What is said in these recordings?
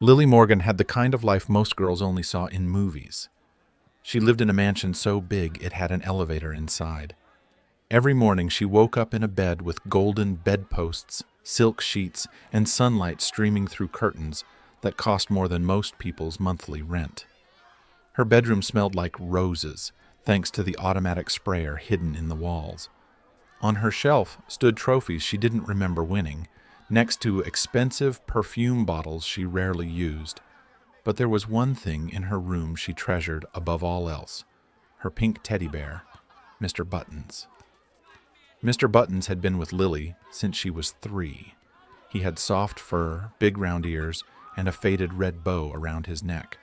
Lily Morgan had the kind of life most girls only saw in movies. She lived in a mansion so big it had an elevator inside. Every morning she woke up in a bed with golden bedposts, silk sheets, and sunlight streaming through curtains that cost more than most people's monthly rent. Her bedroom smelled like roses, thanks to the automatic sprayer hidden in the walls. On her shelf stood trophies she didn't remember winning, next to expensive perfume bottles she rarely used. But there was one thing in her room she treasured above all else: her pink teddy bear, Mr. Buttons. Mr. Buttons had been with Lily since she was 3. He had soft fur, big round ears, and a faded red bow around his neck.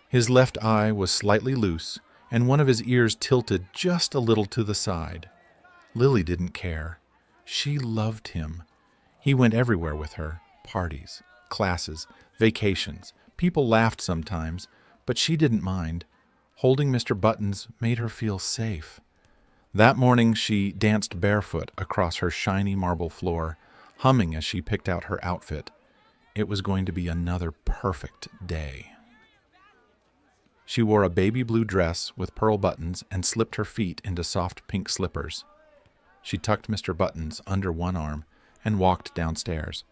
His left eye was slightly loose, and one of his ears tilted just a little to the side. Lily didn't care. She loved him. He went everywhere with her: parties, classes, vacations. People laughed sometimes, but she didn't mind. Holding Mr. Buttons made her feel safe. That morning she danced barefoot across her shiny marble floor, humming as she picked out her outfit. It was going to be another perfect day. She wore a baby blue dress with pearl buttons and slipped her feet into soft pink slippers. She tucked Mr. Buttons under one arm and walked downstairs.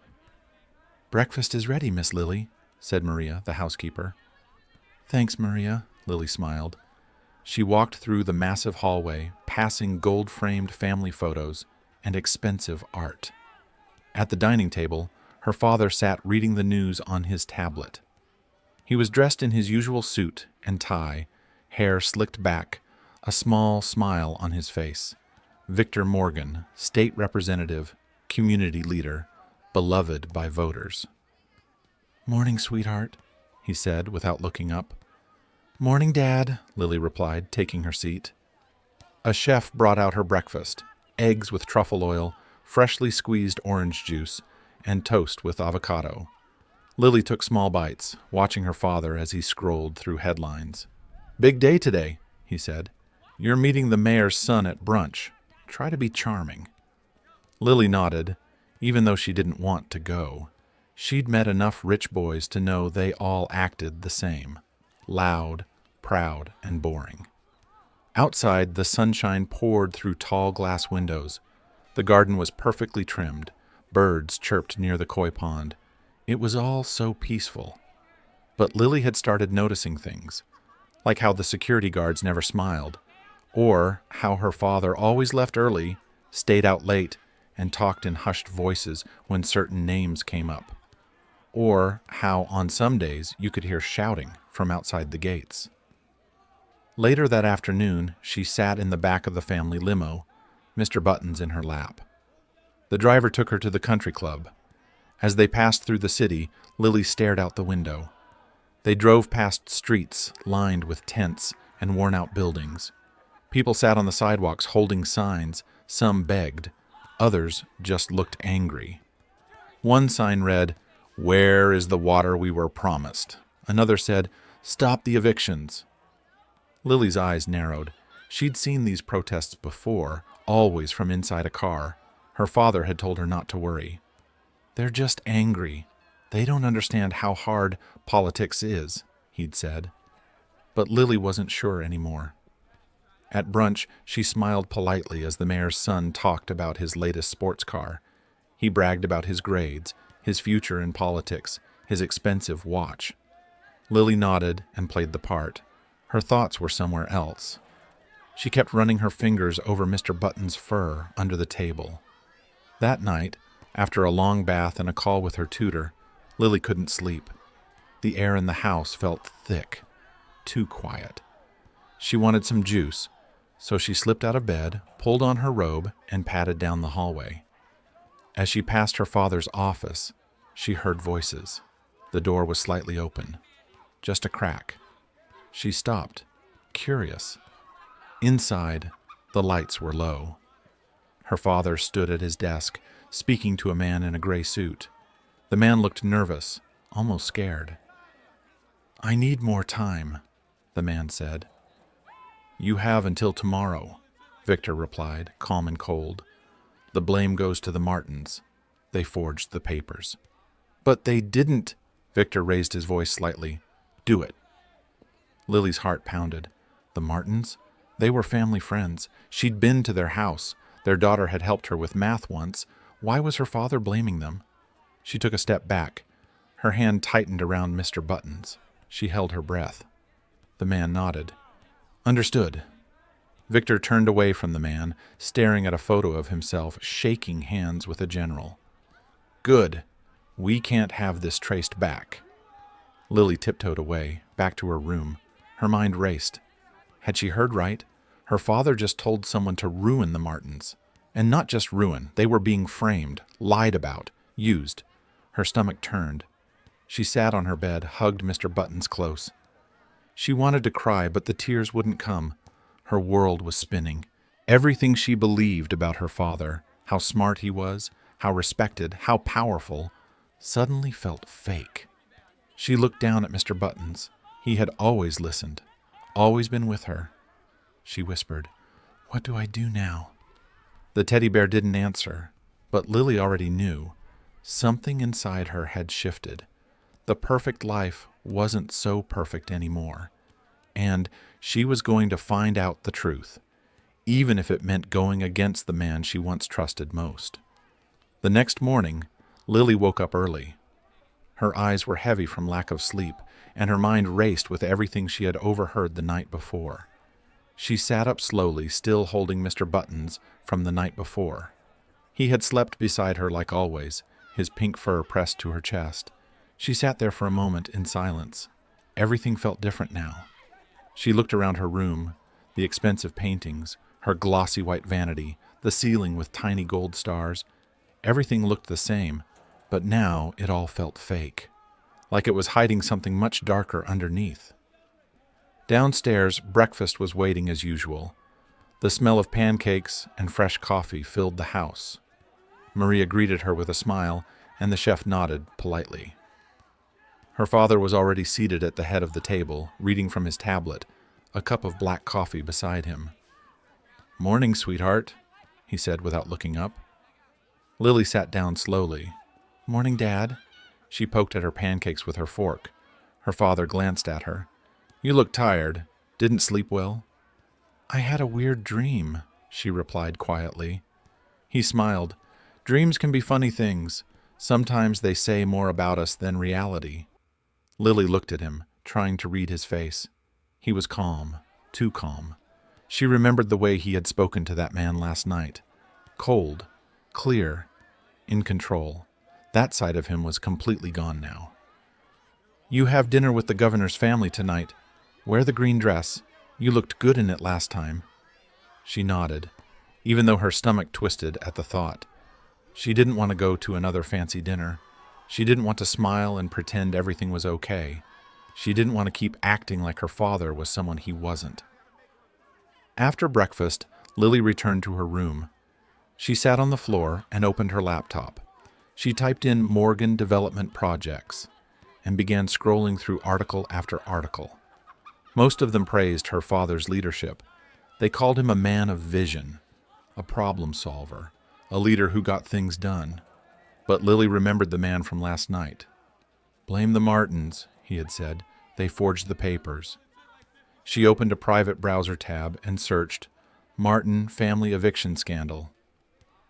"Breakfast is ready, Miss Lily," said Maria, the housekeeper. "Thanks, Maria," Lily smiled. She walked through the massive hallway, passing gold-framed family photos and expensive art. At the dining table, her father sat reading the news on his tablet. He was dressed in his usual suit and tie, hair slicked back, a small smile on his face. Victor Morgan, state representative, community leader, beloved by voters. "Morning, sweetheart," he said without looking up. "Morning, Dad," Lily replied, taking her seat. A chef brought out her breakfast: eggs with truffle oil, freshly squeezed orange juice, and toast with avocado. Lily took small bites, watching her father as he scrolled through headlines. "Big day today," he said. "You're meeting the mayor's son at brunch. Try to be charming." Lily nodded, even though she didn't want to go. She'd met enough rich boys to know they all acted the same: loud, proud, and boring. Outside, the sunshine poured through tall glass windows. The garden was perfectly trimmed. Birds chirped near the koi pond. It was all so peaceful. But Lily had started noticing things, like how the security guards never smiled, or how her father always left early, stayed out late, and talked in hushed voices when certain names came up, or how on some days you could hear shouting from outside the gates. Later that afternoon, she sat in the back of the family limo, Mr. Buttons in her lap. The driver took her to the country club. As they passed through the city, Lily stared out the window. They drove past streets lined with tents and worn-out buildings. People sat on the sidewalks holding signs. Some begged. Others just looked angry. One sign read, "Where is the water we were promised?" Another said, "Stop the evictions." Lily's eyes narrowed. She'd seen these protests before, always from inside a car. Her father had told her not to worry. "They're just angry. They don't understand how hard politics is," he'd said. But Lily wasn't sure anymore. At brunch, she smiled politely as the mayor's son talked about his latest sports car. He bragged about his grades, his future in politics, his expensive watch. Lily nodded and played the part. Her thoughts were somewhere else. She kept running her fingers over Mr. Button's fur under the table. That night, after a long bath and a call with her tutor, Lily couldn't sleep. The air in the house felt thick, too quiet. She wanted some juice, so she slipped out of bed, pulled on her robe, and padded down the hallway. As she passed her father's office, she heard voices. The door was slightly open, just a crack. She stopped, curious. Inside, the lights were low. Her father stood at his desk, speaking to a man in a gray suit. The man looked nervous, almost scared. "I need more time," the man said. "You have until tomorrow," Victor replied, calm and cold. "The blame goes to the Martins. They forged the papers." "But they didn't," Victor raised his voice slightly. Do it. Lily's heart pounded. The Martins? They were family friends. She'd been to their house. Their daughter had helped her with math once. Why was her father blaming them? She took a step back. Her hand tightened around Mr. Button's. She held her breath. The man nodded. Understood. Victor turned away from the man, staring at a photo of himself shaking hands with a general. Good. We can't have this traced back. Lily tiptoed away, back to her room. Her mind raced. Had she heard right? Her father just told someone to ruin the Martins. And not just ruin. They were being framed, lied about, used. Her stomach turned. She sat on her bed, hugged Mr. Buttons close. She wanted to cry, but the tears wouldn't come. Her world was spinning. Everything she believed about her father, how smart he was, how respected, how powerful, suddenly felt fake. She looked down at Mr. Buttons. He had always listened, always been with her. She whispered, "What do I do now?" The teddy bear didn't answer, but Lily already knew. Something inside her had shifted. The perfect life wasn't so perfect anymore. And she was going to find out the truth, even if it meant going against the man she once trusted most. The next morning, Lily woke up early. Her eyes were heavy from lack of sleep, and her mind raced with everything she had overheard the night before. She sat up slowly, still holding Mr. Buttons from the night before. He had slept beside her like always, his pink fur pressed to her chest. She sat there for a moment in silence. Everything felt different now. She looked around her room, the expensive paintings, her glossy white vanity, the ceiling with tiny gold stars. Everything looked the same, but now it all felt fake, like it was hiding something much darker underneath. Downstairs, breakfast was waiting as usual. The smell of pancakes and fresh coffee filled the house. Maria greeted her with a smile, and the chef nodded politely. Her father was already seated at the head of the table, reading from his tablet, a cup of black coffee beside him. "Morning, sweetheart," he said without looking up. Lily sat down slowly. "Morning, Dad." She poked at her pancakes with her fork. Her father glanced at her. "You look tired. Didn't sleep well?" "I had a weird dream," she replied quietly. He smiled. "Dreams can be funny things. Sometimes they say more about us than reality." Lily looked at him, trying to read his face. He was calm, too calm. She remembered the way he had spoken to that man last night. Cold, clear, in control. That side of him was completely gone now. "You have dinner with the governor's family tonight. Wear the green dress. You looked good in it last time." She nodded, even though her stomach twisted at the thought. She didn't want to go to another fancy dinner. She didn't want to smile and pretend everything was okay. She didn't want to keep acting like her father was someone he wasn't. After breakfast, Lily returned to her room. She sat on the floor and opened her laptop. She typed in Morgan Development Projects and began scrolling through article after article. Most of them praised her father's leadership. They called him a man of vision, a problem solver, a leader who got things done. But Lily remembered the man from last night. "Blame the Martins," he had said. "They forged the papers." She opened a private browser tab and searched, "Martin Family Eviction Scandal."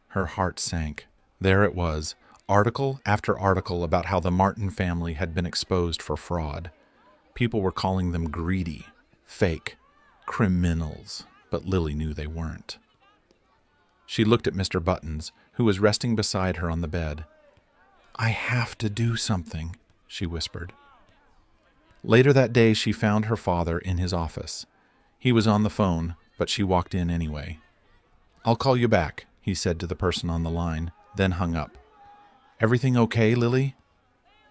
Her heart sank. There it was, article after article about how the Martin family had been exposed for fraud. People were calling them greedy, fake, criminals, but Lily knew they weren't. She looked at Mr. Buttons, who was resting beside her on the bed. "I have to do something," she whispered. Later that day, she found her father in his office. He was on the phone, but she walked in anyway. "I'll call you back," he said to the person on the line, then hung up. "Everything okay, Lily?"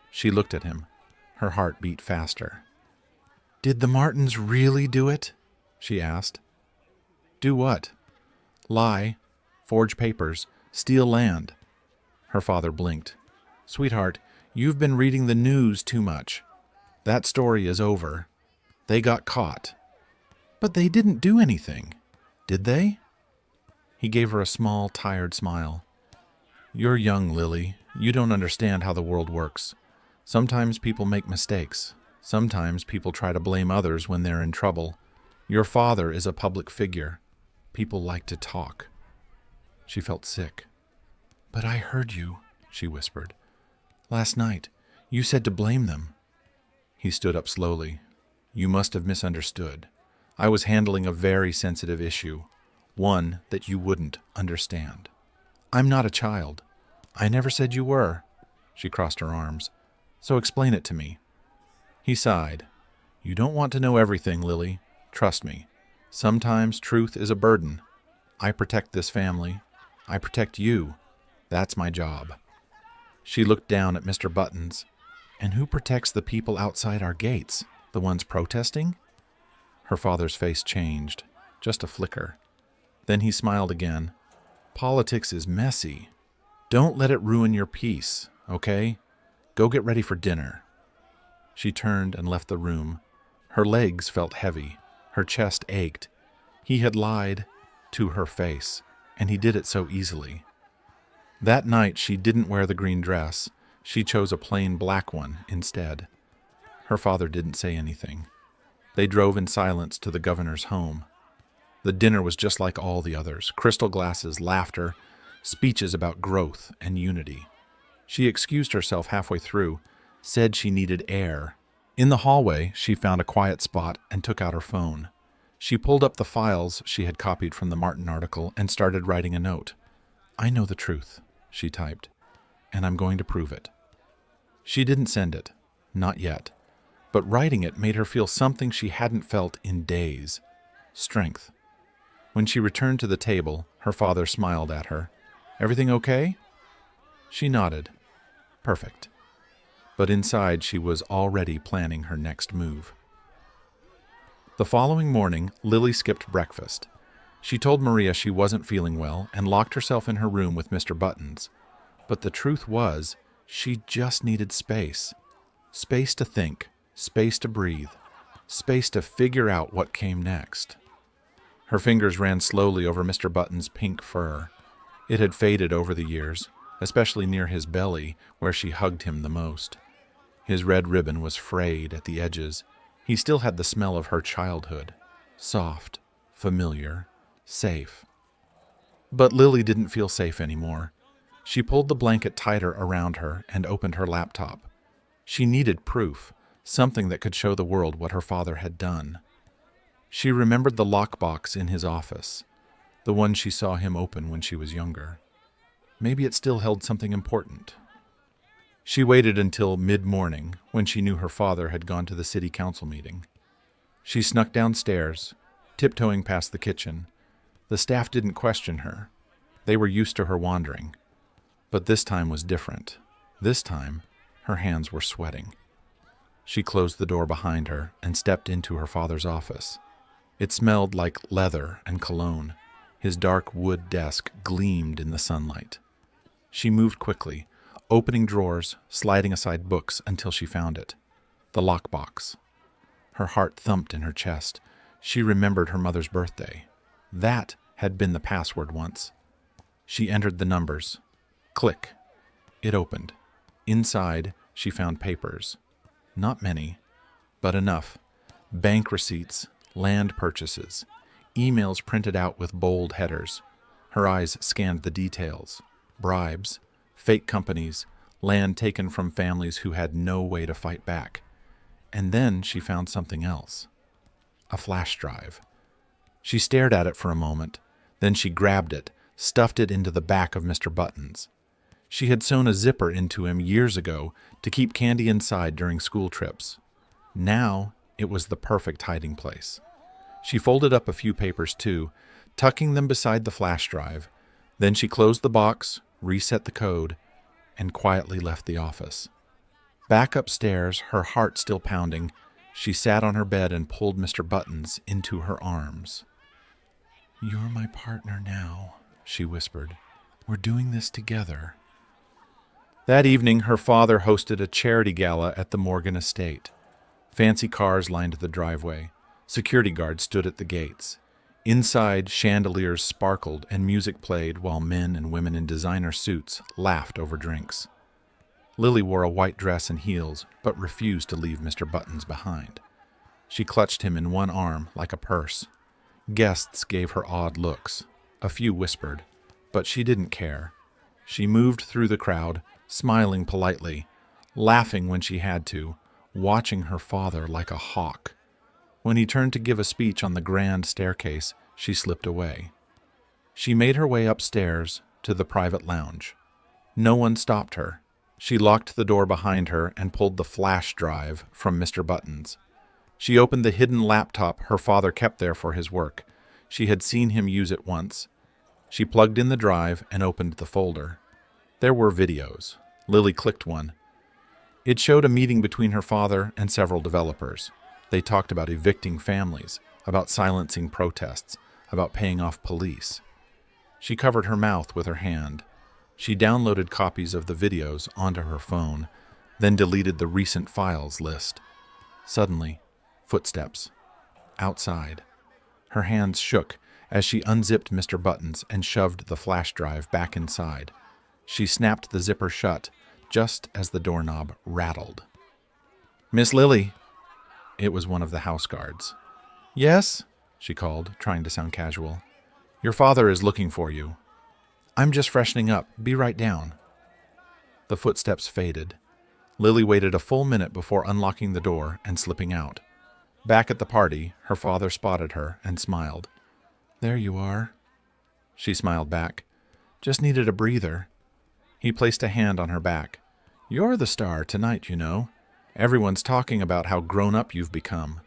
She looked at him. Her heart beat faster. "Did the Martins really do it?" she asked. "Do what?" "Lie, forge papers, steal land." Her father blinked. "Sweetheart, you've been reading the news too much. That story is over. They got caught." "But they didn't do anything, did they?" He gave her a small, tired smile. "You're young, Lily. You don't understand how the world works. Sometimes people make mistakes. Sometimes people try to blame others when they're in trouble. Your father is a public figure. People like to talk. She felt sick. But I heard you, she whispered. Last night, you said to blame them. He stood up slowly. You must have misunderstood. I was handling a very sensitive issue, one that you wouldn't understand. I'm not a child. I never said you were. She crossed her arms. So explain it to me. He sighed. You don't want to know everything, Lily. Trust me. Sometimes truth is a burden. I protect this family. I protect you. That's my job. She looked down at Mr. Buttons. And who protects the people outside our gates? The ones protesting? Her father's face changed, just a flicker. Then he smiled again. Politics is messy. Don't let it ruin your peace, okay? Go get ready for dinner. She turned and left the room. Her legs felt heavy. Her chest ached. He had lied to her face, and he did it so easily. That night she didn't wear the green dress. She chose a plain black one instead. Her father didn't say anything. They drove in silence to the governor's home. The dinner was just like all the others. Crystal glasses, laughter, speeches about growth and unity. She excused herself halfway through, said she needed air. In the hallway, she found a quiet spot and took out her phone. She pulled up the files she had copied from the Martin article and started writing a note. I know the truth, she typed, and I'm going to prove it. She didn't send it, not yet, but writing it made her feel something she hadn't felt in days. Strength. When she returned to the table, her father smiled at her. Everything okay? She nodded. Perfect. But inside she was already planning her next move. The following morning, Lily skipped breakfast. She told Maria she wasn't feeling well and locked herself in her room with Mr. Buttons. But the truth was, she just needed space. Space to think, space to breathe, space to figure out what came next. Her fingers ran slowly over Mr. Buttons' pink fur. It had faded over the years, especially near his belly, where she hugged him the most. His red ribbon was frayed at the edges. He still had the smell of her childhood. Soft, familiar, safe. But Lily didn't feel safe anymore. She pulled the blanket tighter around her and opened her laptop. She needed proof, something that could show the world what her father had done. She remembered the lockbox in his office, the one she saw him open when she was younger. Maybe it still held something important. She waited until mid-morning, when she knew her father had gone to the city council meeting. She snuck downstairs, tiptoeing past the kitchen. The staff didn't question her. They were used to her wandering. But this time was different. This time, her hands were sweating. She closed the door behind her and stepped into her father's office. It smelled like leather and cologne. His dark wood desk gleamed in the sunlight. She moved quickly, opening drawers, sliding aside books until she found it. The lockbox. Her heart thumped in her chest. She remembered her mother's birthday. That had been the password once. She entered the numbers. Click. It opened. Inside, she found papers. Not many, but enough. Bank receipts, land purchases, emails printed out with bold headers. Her eyes scanned the details. Bribes, fake companies, land taken from families who had no way to fight back. And then she found something else. A flash drive. She stared at it for a moment. Then she grabbed it, stuffed it into the back of Mr. Buttons. She had sewn a zipper into him years ago to keep candy inside during school trips. Now it was the perfect hiding place. She folded up a few papers too, tucking them beside the flash drive. Then she closed the box, reset the code, and quietly left the office. Back upstairs, her heart still pounding, she sat on her bed and pulled Mr. Buttons into her arms. "You're my partner now," she whispered. "We're doing this together." That evening, her father hosted a charity gala at the Morgan estate. Fancy cars lined the driveway. Security guards stood at the gates. Inside, chandeliers sparkled and music played while men and women in designer suits laughed over drinks. Lily wore a white dress and heels, but refused to leave Mr. Buttons behind. She clutched him in one arm like a purse. Guests gave her odd looks. A few whispered, but she didn't care. She moved through the crowd, smiling politely, laughing when she had to, watching her father like a hawk. When he turned to give a speech on the grand staircase, she slipped away. She made her way upstairs to the private lounge. No one stopped her. She locked the door behind her and pulled the flash drive from Mr. Buttons. She opened the hidden laptop her father kept there for his work. She had seen him use it once. She plugged in the drive and opened the folder. There were videos. Lily clicked one. It showed a meeting between her father and several developers. They talked about evicting families, about silencing protests, about paying off police. She covered her mouth with her hand. She downloaded copies of the videos onto her phone, then deleted the recent files list. Suddenly, footsteps. Outside. Her hands shook as she unzipped Mr. Buttons and shoved the flash drive back inside. She snapped the zipper shut just as the doorknob rattled. "Miss Lily." It was one of the house guards. "Yes?" she called, trying to sound casual. "Your father is looking for you." "I'm just freshening up. Be right down." The footsteps faded. Lily waited a full minute before unlocking the door and slipping out. Back at the party, her father spotted her and smiled. "There you are." She smiled back. "Just needed a breather." He placed a hand on her back. "You're the star tonight, you know. Everyone's talking about how grown up you've become."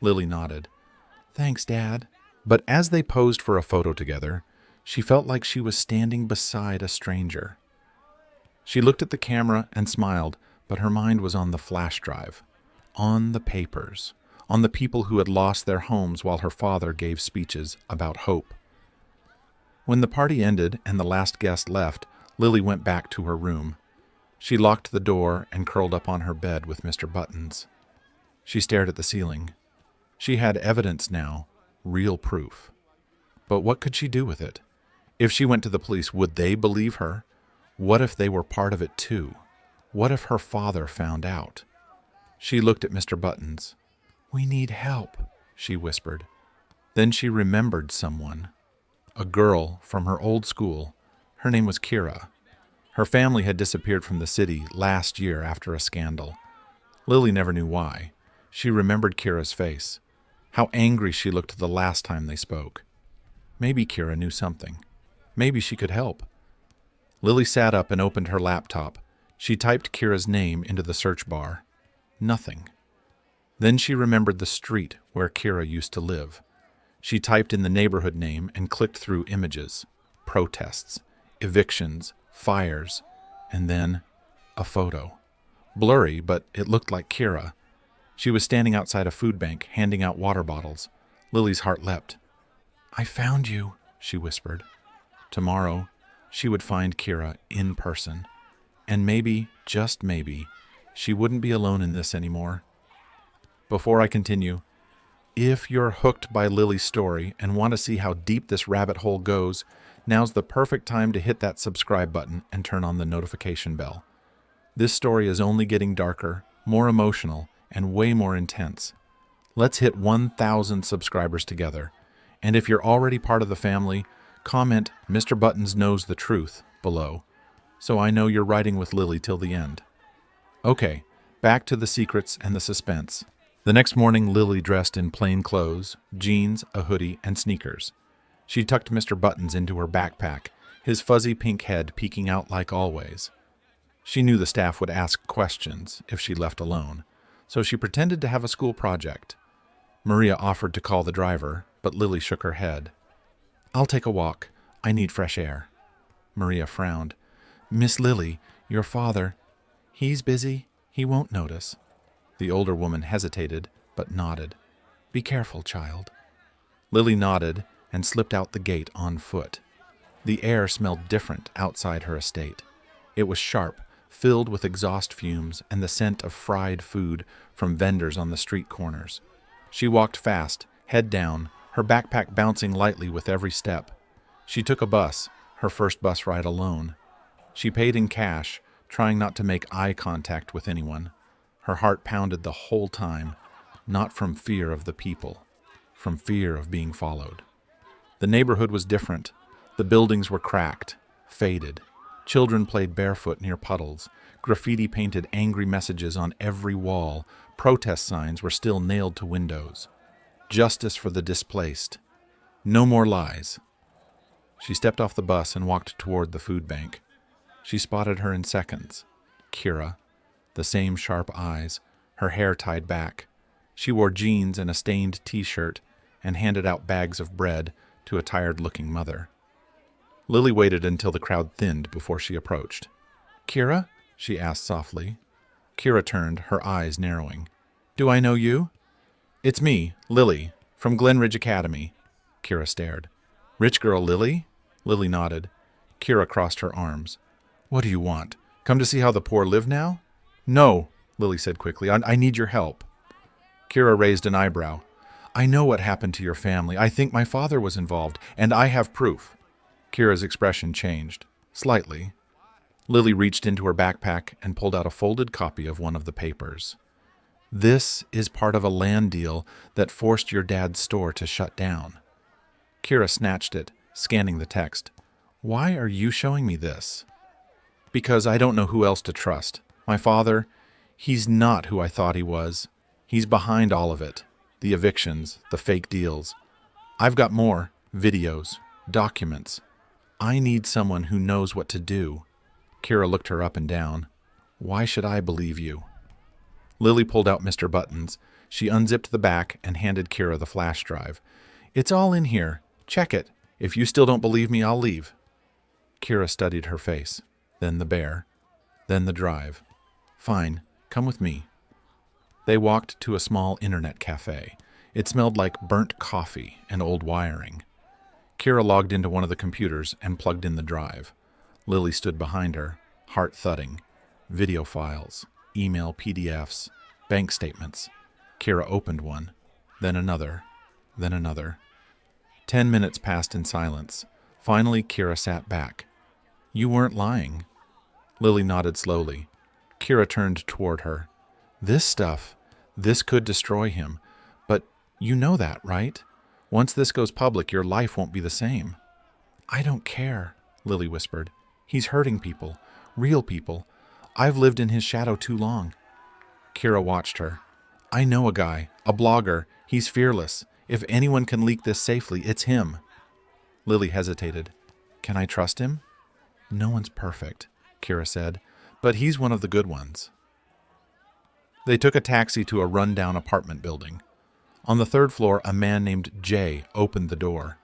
Lily nodded. "Thanks, Dad." But as they posed for a photo together, she felt like she was standing beside a stranger. She looked at the camera and smiled, but her mind was on the flash drive, on the papers, on the people who had lost their homes while her father gave speeches about hope. When the party ended and the last guest left, Lily went back to her room. She locked the door and curled up on her bed with Mr. Buttons. She stared at the ceiling. She had evidence now, real proof. But what could she do with it? If she went to the police, would they believe her? What if they were part of it too? What if her father found out? She looked at Mr. Buttons. "We need help," she whispered. Then she remembered someone. A girl from her old school. Her name was Kira. Her family had disappeared from the city last year after a scandal. Lily never knew why. She remembered Kira's face. How angry she looked the last time they spoke. Maybe Kira knew something. Maybe she could help. Lily sat up and opened her laptop. She typed Kira's name into the search bar. Nothing. Then she remembered the street where Kira used to live. She typed in the neighborhood name and clicked through images, protests, evictions, fires, and then a photo. Blurry, but it looked like Kira. She was standing outside a food bank, handing out water bottles. Lily's heart leapt. "I found you," she whispered. Tomorrow, she would find Kira in person. And maybe, just maybe, she wouldn't be alone in this anymore. Before I continue, if you're hooked by Lily's story and want to see how deep this rabbit hole goes, now's the perfect time to hit that subscribe button and turn on the notification bell. This story is only getting darker, more emotional, and way more intense. Let's hit 1,000 subscribers together. And if you're already part of the family, comment "Mr. Buttons knows the truth" below, so I know you're riding with Lily till the end. Okay, back to the secrets and the suspense. The next morning, Lily dressed in plain clothes, jeans, a hoodie, and sneakers. She tucked Mr. Buttons into her backpack, his fuzzy pink head peeking out like always. She knew the staff would ask questions if she left alone, so she pretended to have a school project. Maria offered to call the driver, but Lily shook her head. "I'll take a walk. I need fresh air." Maria frowned. "Miss Lily, your father, he's busy. He won't notice." The older woman hesitated, but nodded. "Be careful, child." Lily nodded and slipped out the gate on foot. The air smelled different outside her estate. It was sharp, filled with exhaust fumes and the scent of fried food from vendors on the street corners. She walked fast, head down, her backpack bouncing lightly with every step. She took a bus, her first bus ride alone. She paid in cash, trying not to make eye contact with anyone. Her heart pounded the whole time, not from fear of the people, from fear of being followed. The neighborhood was different. The buildings were cracked, faded. Children played barefoot near puddles. Graffiti painted angry messages on every wall. Protest signs were still nailed to windows. Justice for the displaced. No more lies. She stepped off the bus and walked toward the food bank. She spotted her in seconds. Kira. The same sharp eyes, her hair tied back. She wore jeans and a stained t-shirt and handed out bags of bread to a tired-looking mother. Lily waited until the crowd thinned before she approached. "Kira?" she asked softly. Kira turned, her eyes narrowing. "Do I know you?" "It's me, Lily, from Glenridge Academy." Kira stared. "Rich girl Lily?" Lily nodded. Kira crossed her arms. "What do you want? Come to see how the poor live now?" "No," Lily said quickly. I need your help." Kira raised an eyebrow. "I know what happened to your family. I think my father was involved, and I have proof." Kira's expression changed, slightly. Lily reached into her backpack and pulled out a folded copy of one of the papers. "This is part of a land deal that forced your dad's store to shut down." Kira snatched it, scanning the text. "Why are you showing me this?" "Because I don't know who else to trust. My father, he's not who I thought he was. He's behind all of it. The evictions, the fake deals. I've got more. Videos, documents. I need someone who knows what to do." Kira looked her up and down. "Why should I believe you?" Lily pulled out Mr. Buttons. She unzipped the back and handed Kira the flash drive. "It's all in here. Check it. If you still don't believe me, I'll leave." Kira studied her face, then the bear, then the drive. "Fine, come with me." They walked to a small internet cafe. It smelled like burnt coffee and old wiring. Kira logged into one of the computers and plugged in the drive. Lily stood behind her, heart thudding. Video files, email PDFs, bank statements. Kira opened one, then another, then another. 10 minutes passed in silence. Finally, Kira sat back. "You weren't lying." Lily nodded slowly. Kira turned toward her. This could destroy him. But you know that, right? Once this goes public, your life won't be the same." "I don't care," Lily whispered. "He's hurting people, real people. I've lived in his shadow too long." Kira watched her. "I know a guy, a blogger. He's fearless. If anyone can leak this safely, it's him." Lily hesitated. "Can I trust him?" "No one's perfect," Kira said, "but he's one of the good ones." They took a taxi to a run-down apartment building. On the third floor, a man named Jay opened the door.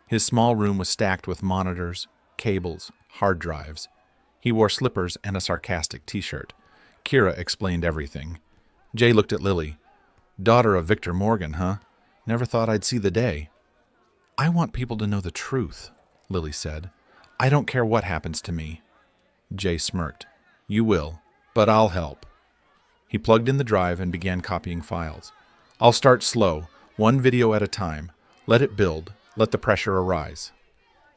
His small room was stacked with monitors, cables, hard drives. He wore slippers and a sarcastic t-shirt. Kira explained everything. Jay looked at Lily. "Daughter of Victor Morgan, huh? Never thought I'd see the day." "I want people to know the truth," Lily said. "I don't care what happens to me." Jay smirked. "You will, but I'll help." He plugged in the drive and began copying files. "I'll start slow, one video at a time. Let it build. Let the pressure arise."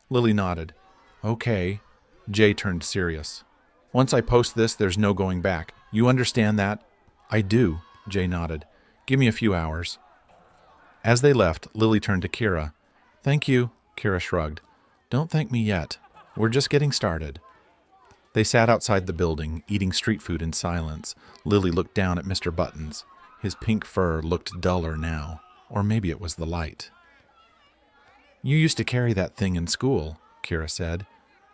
Lily nodded. "Okay." Jay turned serious. "Once I post this, there's no going back. You understand that?" "I do," Jay nodded. "Give me a few hours." As they left, Lily turned to Kira. "Thank you," Kira shrugged. "Don't thank me yet. We're just getting started." They sat outside the building, eating street food in silence. Lily looked down at Mr. Buttons. His pink fur looked duller now, or maybe it was the light. "You used to carry that thing in school," Kira said.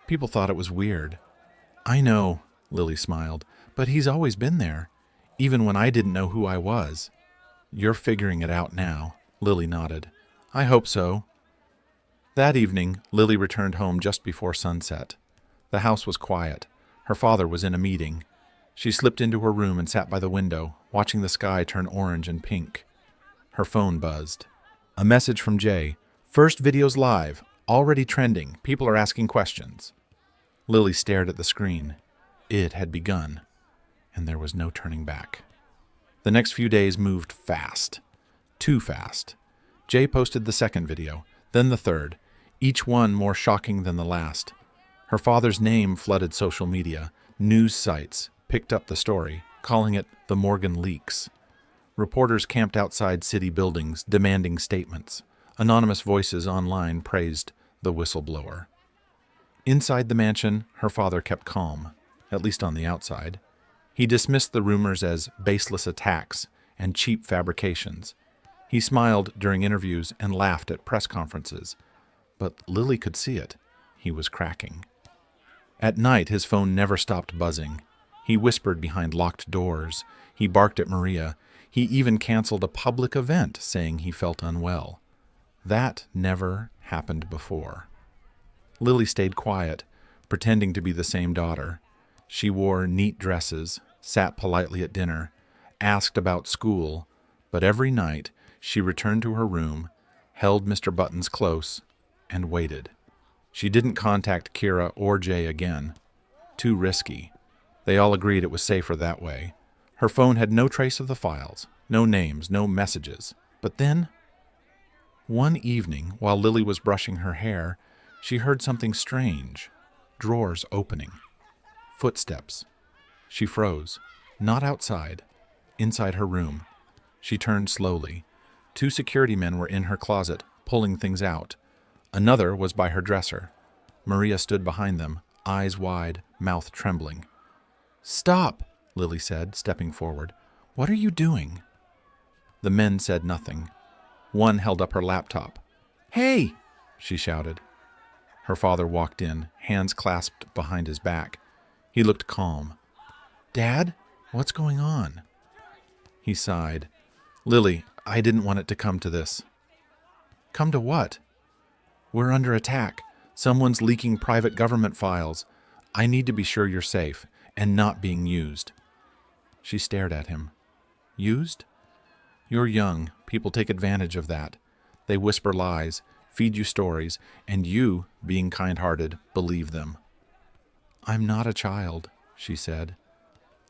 "People thought it was weird." "I know," Lily smiled, "but he's always been there, even when I didn't know who I was." "You're figuring it out now," Lily nodded. "I hope so." That evening, Lily returned home just before sunset. The house was quiet. Her father was in a meeting. She slipped into her room and sat by the window, watching the sky turn orange and pink. Her phone buzzed. A message from Jay. "First video's live. Already trending. People are asking questions." Lily stared at the screen. It had begun, and there was no turning back. The next few days moved fast. Too fast. Jay posted the second video, then the third, each one more shocking than the last. Her father's name flooded social media. News sites picked up the story, calling it the Morgan Leaks. Reporters camped outside city buildings, demanding statements. Anonymous voices online praised the whistleblower. Inside the mansion, her father kept calm, at least on the outside. He dismissed the rumors as baseless attacks and cheap fabrications. He smiled during interviews and laughed at press conferences. But Lily could see it. He was cracking. At night, his phone never stopped buzzing. He whispered behind locked doors. He barked at Maria. He even canceled a public event, saying he felt unwell. That never happened before. Lily stayed quiet, pretending to be the same daughter. She wore neat dresses, sat politely at dinner, asked about school, but every night she returned to her room, held Mr. Buttons close, and waited. She didn't contact Kira or Jay again. Too risky. They all agreed it was safer that way. Her phone had no trace of the files, no names, no messages. But then, one evening, while Lily was brushing her hair, she heard something strange. Drawers opening. Footsteps. She froze. Not outside. Inside her room. She turned slowly. 2 security men were in her closet, pulling things out. Another was by her dresser. Maria stood behind them, eyes wide, mouth trembling. "Stop," Lily said, stepping forward. "What are you doing?" The men said nothing. One held up her laptop. "Hey!" she shouted. Her father walked in, hands clasped behind his back. He looked calm. "Dad, what's going on?" He sighed. "Lily, I didn't want it to come to this." "Come to what?" "We're under attack. Someone's leaking private government files. I need to be sure you're safe and not being used." She stared at him. "Used? You're young. People take advantage of that. They whisper lies, feed you stories, and you, being kind-hearted, believe them." "I'm not a child," she said.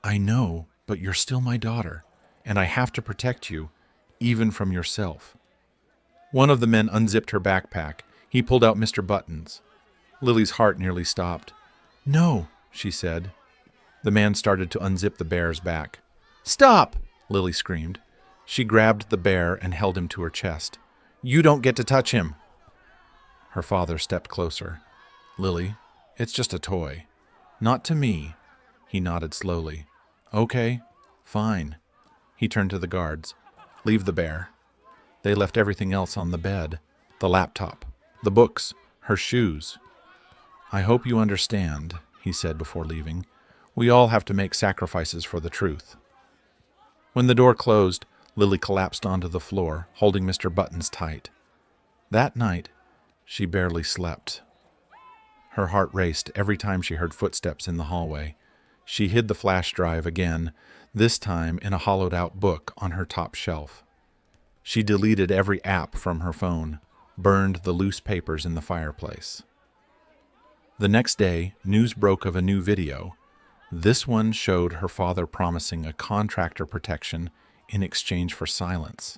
"I know, but you're still my daughter, and I have to protect you, even from yourself." One of the men unzipped her backpack. He pulled out Mr. Buttons. Lily's heart nearly stopped. "No," she said. The man started to unzip the bear's back. "Stop!" Lily screamed. She grabbed the bear and held him to her chest. "You don't get to touch him." Her father stepped closer. "Lily, it's just a toy." "Not to me." He nodded slowly. "Okay, fine." He turned to the guards. "Leave the bear." They left everything else on the bed. The laptop, the books, her shoes. "I hope you understand," he said before leaving. "We all have to make sacrifices for the truth." When the door closed, Lily collapsed onto the floor, holding Mr. Buttons tight. That night, she barely slept. Her heart raced every time she heard footsteps in the hallway. She hid the flash drive again, this time in a hollowed-out book on her top shelf. She deleted every app from her phone, burned the loose papers in the fireplace. The next day, news broke of a new video. This one showed her father promising a contractor protection in exchange for silence.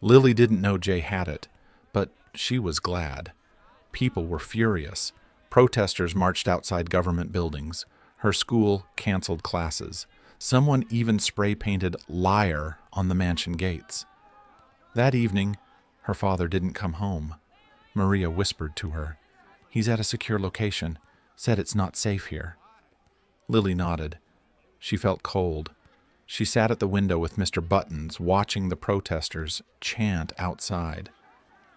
Lily didn't know Jay had it, but she was glad. People were furious. Protesters marched outside government buildings. Her school canceled classes. Someone even spray-painted "liar" on the mansion gates. That evening, her father didn't come home. Maria whispered to her, "He's at a secure location. Said it's not safe here." Lily nodded. She felt cold. She sat at the window with Mr. Buttons, watching the protesters chant outside.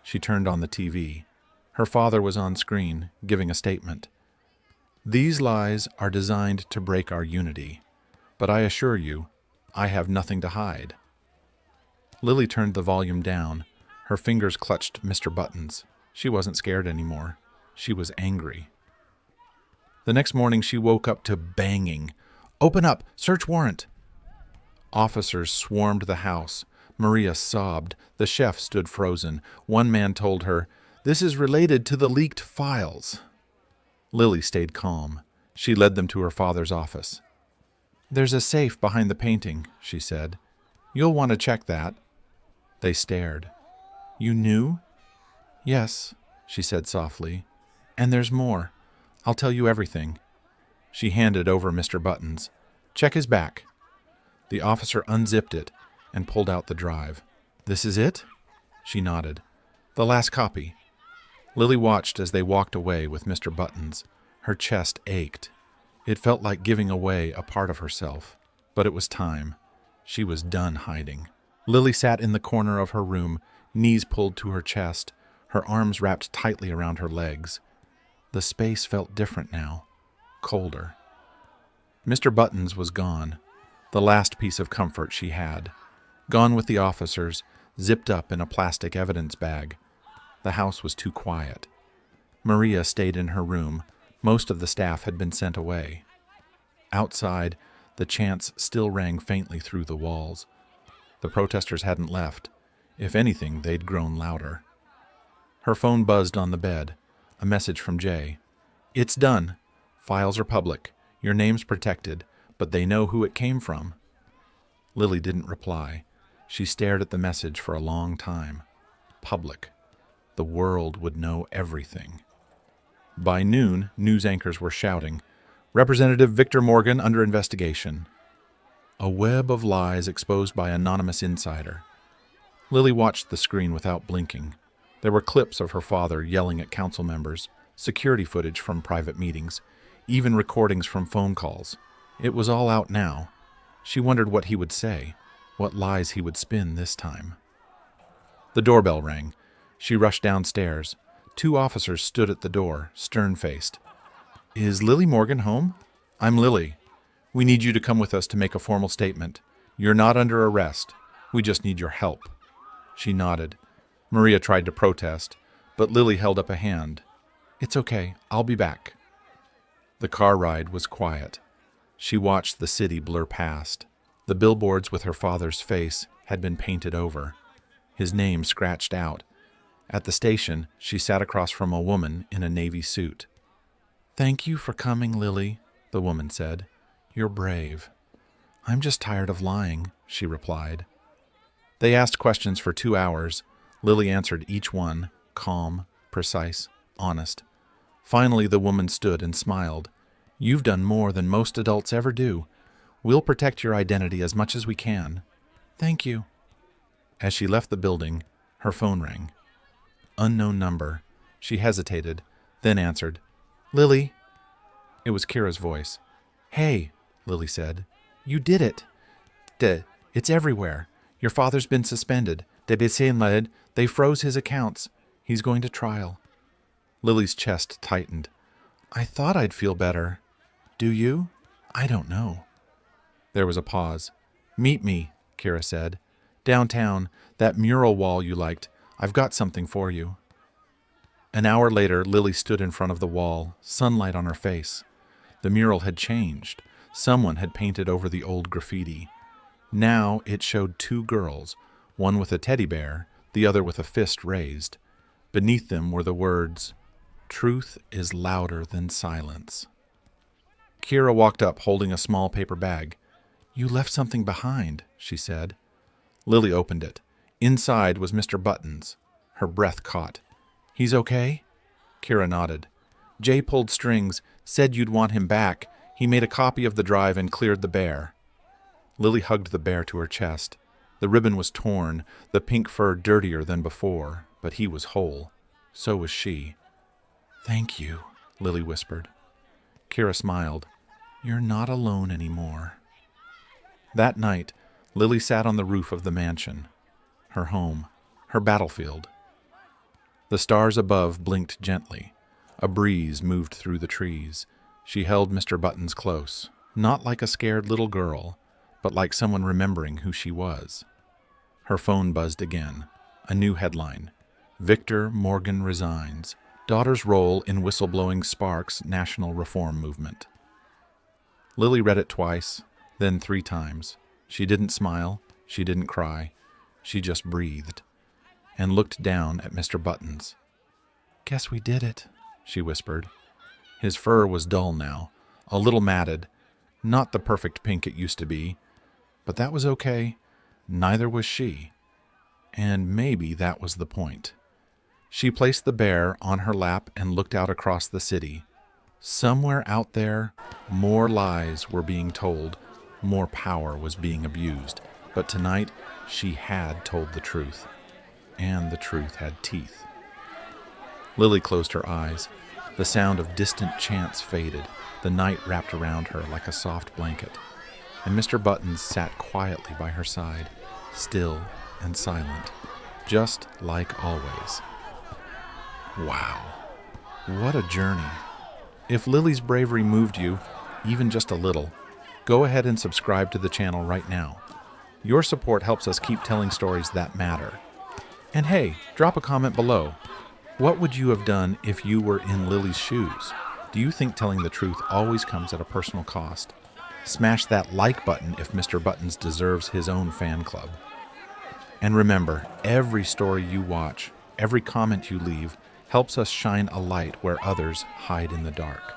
She turned on the TV. Her father was on screen, giving a statement. "These lies are designed to break our unity, but I assure you, I have nothing to hide." Lily turned the volume down. Her fingers clutched Mr. Buttons. She wasn't scared anymore. She was angry. The next morning she woke up to banging. "Open up! Search warrant!" Officers swarmed the house. Maria sobbed. The chef stood frozen. One man told her, "This is related to the leaked files." Lily stayed calm. She led them to her father's office. "There's a safe behind the painting," she said. "You'll want to check that." They stared. "You knew?" "Yes," she said softly. "And there's more. I'll tell you everything." She handed over Mr. Buttons. "Check his back." The officer unzipped it and pulled out the drive. "This is it?" She nodded. "The last copy." Lily watched as they walked away with Mr. Buttons. Her chest ached. It felt like giving away a part of herself. But it was time. She was done hiding. Lily sat in the corner of her room, knees pulled to her chest, her arms wrapped tightly around her legs. The space felt different now, colder. Mr. Buttons was gone, the last piece of comfort she had. Gone with the officers, zipped up in a plastic evidence bag. The house was too quiet. Maria stayed in her room. Most of the staff had been sent away. Outside, the chants still rang faintly through the walls. The protesters hadn't left. If anything, they'd grown louder. Her phone buzzed on the bed. A message from Jay. "It's done. Files are public. Your name's protected, but they know who it came from." Lily didn't reply. She stared at the message for a long time. Public. The world would know everything. By noon, news anchors were shouting, "Representative Victor Morgan under investigation." A web of lies exposed by anonymous insider. Lily watched the screen without blinking. There were clips of her father yelling at council members, security footage from private meetings, even recordings from phone calls. It was all out now. She wondered what he would say, what lies he would spin this time. The doorbell rang. She rushed downstairs. 2 officers stood at the door, stern-faced. "Is Lily Morgan home?" "I'm Lily. We need you to come with us to make a formal statement. You're not under arrest. We just need your help." She nodded. Maria tried to protest, but Lily held up a hand. "It's okay. I'll be back." The car ride was quiet. She watched the city blur past. The billboards with her father's face had been painted over, his name scratched out. At the station, she sat across from a woman in a navy suit. "Thank you for coming, Lily," the woman said. "You're brave." "I'm just tired of lying," she replied. They asked questions for 2 hours. Lily answered each one, calm, precise, honest. Finally, the woman stood and smiled. "You've done more than most adults ever do. We'll protect your identity as much as we can." "Thank you." As she left the building, her phone rang. Unknown number. She hesitated, then answered. "Lily." It was Kira's voice. "Hey," Lily said. "You did it. It's everywhere. Your father's been suspended. They froze his accounts. He's going to trial." Lily's chest tightened. "I thought I'd feel better." "Do you?" "I don't know." There was a pause. "Meet me," Kira said. "Downtown, that mural wall you liked. I've got something for you." An hour later, Lily stood in front of the wall, sunlight on her face. The mural had changed. Someone had painted over the old graffiti. Now it showed 2 girls, one with a teddy bear, the other with a fist raised. Beneath them were the words, "Truth is louder than silence." Kira walked up holding a small paper bag. "You left something behind," she said. Lily opened it. Inside was Mr. Buttons. Her breath caught. "He's okay?" Kira nodded. "Jay pulled strings, said you'd want him back. He made a copy of the drive and cleared the bear." Lily hugged the bear to her chest. The ribbon was torn, the pink fur dirtier than before, but he was whole. So was she. "Thank you," Lily whispered. Kira smiled. "You're not alone anymore." That night, Lily sat on the roof of the mansion. Her home, her battlefield. The stars above blinked gently. A breeze moved through the trees. She held Mr. Buttons close, not like a scared little girl, but like someone remembering who she was. Her phone buzzed again. A new headline. "Victor Morgan resigns. Daughter's role in whistleblowing sparks national reform movement." Lily read it twice, then 3 times. She didn't smile. She didn't cry. She just breathed and looked down at Mr. Buttons. "Guess we did it," she whispered. His fur was dull now, a little matted, not the perfect pink it used to be, but that was okay. Neither was she. And maybe that was the point. She placed the bear on her lap and looked out across the city. Somewhere out there, more lies were being told, more power was being abused. But tonight, she had told the truth. And the truth had teeth. Lily closed her eyes. The sound of distant chants faded. The night wrapped around her like a soft blanket. And Mr. Buttons sat quietly by her side, still and silent, just like always. Wow, what a journey. If Lily's bravery moved you, even just a little, go ahead and subscribe to the channel right now. Your support helps us keep telling stories that matter. And hey, drop a comment below. What would you have done if you were in Lily's shoes? Do you think telling the truth always comes at a personal cost? Smash that like button if Mr. Buttons deserves his own fan club. And remember, every story you watch, every comment you leave, helps us shine a light where others hide in the dark.